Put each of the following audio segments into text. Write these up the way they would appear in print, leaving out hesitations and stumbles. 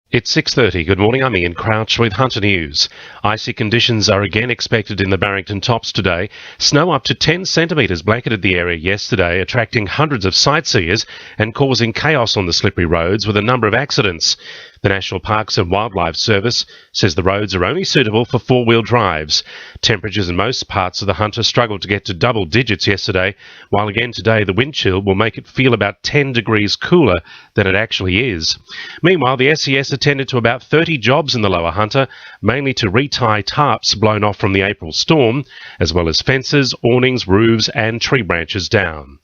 It's 6:30. Good morning, I'm Ian Crouch with Hunter News. Icy conditions are again expected in the Barrington Tops today. Snow up to 10 centimetres blanketed the area yesterday, attracting hundreds of sightseers and causing chaos on the slippery roads with a number of accidents. The National Parks and Wildlife Service says the roads are only suitable for four-wheel drives. Temperatures in most parts of the Hunter struggled to get to double digits yesterday, while again today the wind chill will make it feel about 10 degrees cooler than it actually is. Meanwhile, the SES attended to about 30 jobs in the Lower Hunter, mainly to retie tarps blown off from the April storm, as well as fences, awnings, roofs and tree branches down.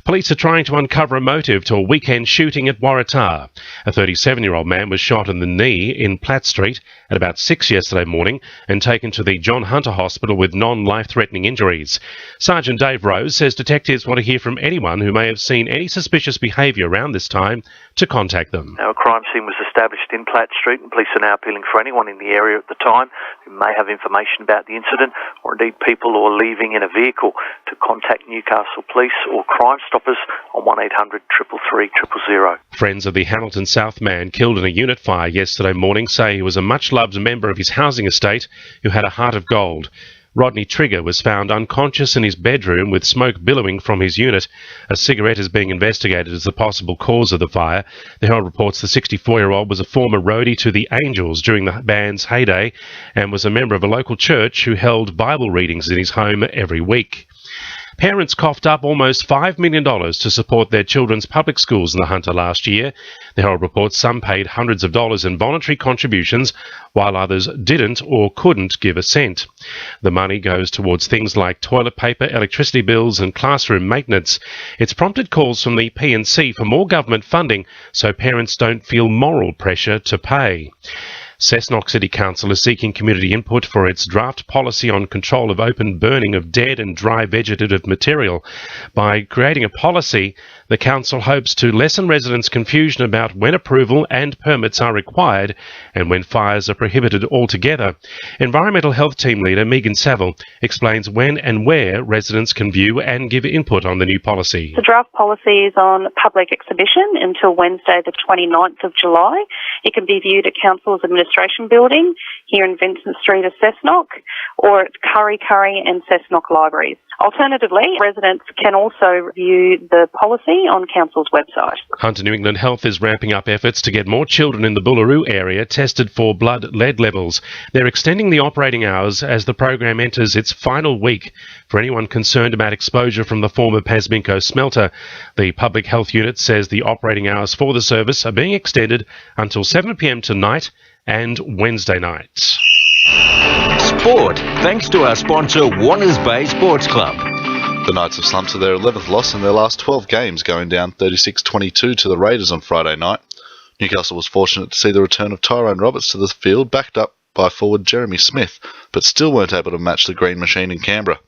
Police are trying to uncover a motive to a weekend shooting at Waratah. A 37-year-old man was shot in the knee in Platt Street at about 6 yesterday morning and taken to the John Hunter Hospital with non-life-threatening injuries. Sergeant Dave Rose says detectives want to hear from anyone who may have seen any suspicious behaviour around this time to contact them. Now, a crime scene was established in Platt Street and police are now appealing for anyone in the area at the time who may have information about the incident or indeed people who are leaving in a vehicle to contact Newcastle Police or Crime Stoppers on 1800 333 000. Friends of the Hamilton South man killed in a unit fire yesterday morning say he was a much-loved member of his housing estate who had a heart of gold. Rodney Trigger was found unconscious in his bedroom with smoke billowing from his unit. A cigarette is being investigated as the possible cause of the fire. The Herald reports the 64-year-old was a former roadie to the Angels during the band's heyday and was a member of a local church who held Bible readings in his home every week. Parents coughed up almost $5 million to support their children's public schools in the Hunter last year. The Herald reports some paid hundreds of dollars in voluntary contributions, while others didn't or couldn't give a cent. The money goes towards things like toilet paper, electricity bills and classroom maintenance. It's prompted calls from the P&C for more government funding so parents don't feel moral pressure to pay. Cessnock City Council is seeking community input for its draft policy on control of open burning of dead and dry vegetative material. By creating a policy, the council hopes to lessen residents' confusion about when approval and permits are required and when fires are prohibited altogether. Environmental Health Team Leader Megan Saville explains when and where residents can view and give input on the new policy. The draft policy is on public exhibition until Wednesday the 29th of July. It can be viewed at Council's Administration Building here in Vincent Street of Cessnock or at Curry and Cessnock Libraries. Alternatively, residents can also view the policy on Council's website. Hunter New England Health is ramping up efforts to get more children in the Bullaroo area tested for blood lead levels. They're extending the operating hours as the program enters its final week for anyone concerned about exposure from the former Pasminco smelter. The Public Health Unit says the operating hours for the service are being extended until 7 p.m. tonight and Wednesday night. Sport, thanks to our sponsor Warners Bay Sports Club. The Knights have slumped to their 11th loss in their last 12 games, going down 36-22 to the Raiders on Friday night. Newcastle was fortunate to see the return of Tyrone Roberts to the field, backed up by forward Jeremy Smith, but still weren't able to match the Green Machine in Canberra.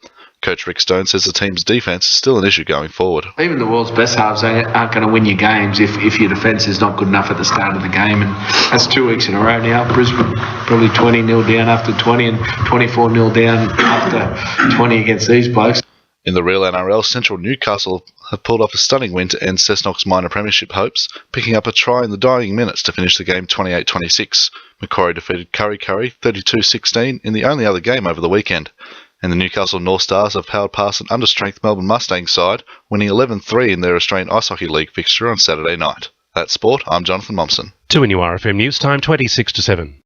Coach Rick Stone says the team's defence is still an issue going forward. Even the world's best halves aren't going to win you games if your defence is not good enough at the start of the game. And that's 2 weeks in a row now. Brisbane probably 20-0 down after 20 and 24-0 down after 20 against these blokes. In the real NRL, Central Newcastle have pulled off a stunning win to end Cessnock's minor premiership hopes, picking up a try in the dying minutes to finish the game 28-26. Macquarie defeated Curry 32-16 in the only other game over the weekend. And the Newcastle North Stars have powered past an understrength Melbourne Mustangs side, winning 11-3 in their Australian Ice Hockey League fixture on Saturday night. That's sport. I'm Jonathon Momsen. To a new RFM News Time, 26 to 7.